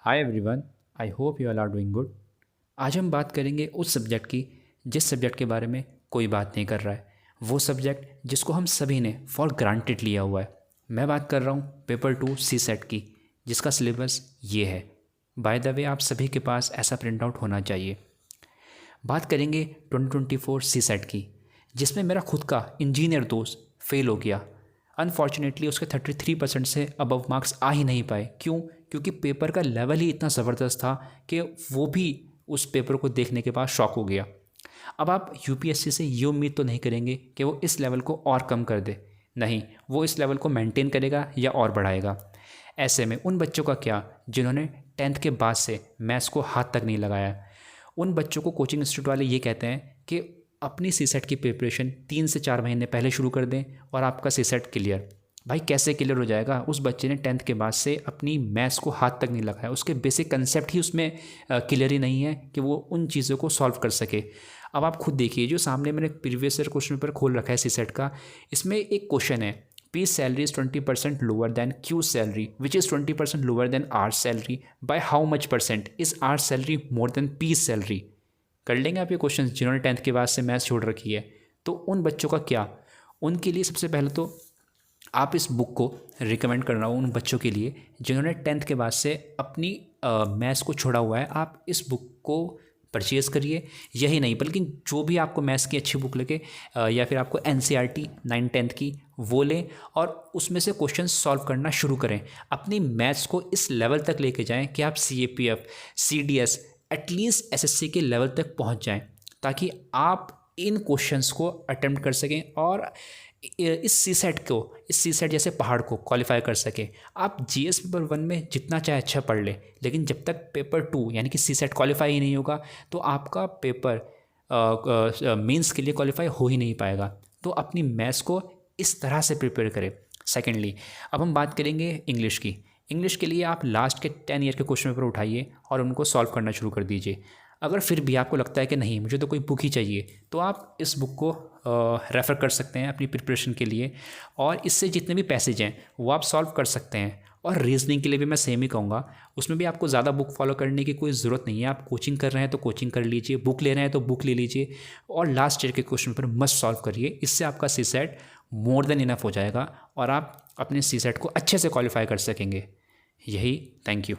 Hi everyone, I hope you all are doing good. आज हम बात करेंगे उस सब्जेक्ट की जिस सब्जेक्ट के बारे में कोई बात नहीं कर रहा है, वो सब्जेक्ट जिसको हम सभी ने फॉर ग्रांटेड लिया हुआ है। मैं बात कर रहा हूँ पेपर 2 सी सेट की, जिसका सिलेबस ये है। बाय द वे, आप सभी के पास ऐसा प्रिंट आउट होना चाहिए। बात करेंगे 2024 सी सेट की, जिसमें मेरा खुद का इंजीनियर दोस्त फेल हो गया। अनफॉर्चुनेटली उसके 33% से अबव मार्क्स आ ही नहीं पाए। क्यों? क्योंकि पेपर का लेवल ही इतना ज़बरदस्त था कि वो भी उस पेपर को देखने के बाद शॉक हो गया। अब आप यूपीएससी से ये उम्मीद तो नहीं करेंगे कि वो इस लेवल को और कम कर दे। नहीं, वो इस लेवल को मेंटेन करेगा या और बढ़ाएगा। ऐसे में उन बच्चों का क्या जिन्होंने 10th के बाद से मैथ्स को हाथ तक नहीं लगाया। उन बच्चों को कोचिंग इंस्टीट्यूट वाले ये कहते हैं कि अपनी सी सेट की प्रिपरेशन 3 से 4 महीने पहले शुरू कर दें और आपका सी सेट क्लियर। भाई कैसे क्लियर हो जाएगा? उस बच्चे ने 10th के बाद से अपनी मैथ्स को हाथ तक नहीं लगाया, उसके बेसिक कंसेप्ट ही उसमें क्लियर ही नहीं है कि वो उन चीज़ों को सॉल्व कर सके। अब आप खुद देखिए, जो सामने मैंने प्रीवियस ईयर क्वेश्चन पेपर खोल रखा है सी सेट का, इसमें एक क्वेश्चन है, P salary is 20% lower than Q salary, which is 20% lower than R salary. By how much percent is R salary more than P salary? कर लेंगे आप ये क्वेश्चन जिन्होंने 10th के बाद से मैथ्स छोड़ रखी है। तो उन बच्चों का क्या? उनके लिए सबसे पहले तो आप इस बुक को रिकमेंड कर रहा हूँ उन बच्चों के लिए जिन्होंने 10th के बाद से अपनी मैथ्स को छोड़ा हुआ है। आप इस बुक को परचेज़ करिए। यही नहीं बल्कि जो भी आपको मैथ्स की अच्छी बुक लगे या फिर आपको NCERT 9-10 की वो लें और उसमें से क्वेश्चन सॉल्व करना शुरू करें। अपनी मैथ्स को इस लेवल तक लेके जाएं कि आप CAPF, CDS, एटलीस्ट SSC के लेवल तक पहुंच जाएं, ताकि आप इन क्वेश्चंस को अटेम्प्ट कर सकें और इस सी सेट जैसे पहाड़ को क्वालिफाई कर सके। आप GS पेपर 1 में जितना चाहे अच्छा पढ़ ले, लेकिन जब तक पेपर 2 यानी कि सी सेट क्वालिफाई ही नहीं होगा तो आपका पेपर मेंस के लिए क्वालिफाई हो ही नहीं पाएगा। तो अपनी मैथ्स को इस तरह से प्रिपेयर करें। सेकेंडली, अब हम बात करेंगे इंग्लिश की। इंग्लिश के लिए आप लास्ट के 10 ईयर के क्वेश्चन पेपर उठाइए और उनको सॉल्व करना शुरू कर दीजिए। अगर फिर भी आपको लगता है कि नहीं, मुझे तो कोई बुक ही चाहिए, तो आप इस बुक को रेफ़र कर सकते हैं अपनी प्रिपरेशन के लिए, और इससे जितने भी पैसेज हैं वो आप सॉल्व कर सकते हैं। और रीजनिंग के लिए भी मैं सेम ही कहूँगा, उसमें भी आपको ज़्यादा बुक फॉलो करने की कोई ज़रूरत नहीं है। आप कोचिंग कर रहे हैं तो कोचिंग कर लीजिए, बुक ले रहे हैं तो बुक ले लीजिए, और लास्ट ईयर के क्वेश्चन पर मस्ट सॉल्व करिए। इससे आपका सी सेट मोर देन इनफ हो जाएगा और आप अपने सी सेट को अच्छे से क्वालिफाई कर सकेंगे। यही, थैंक यू।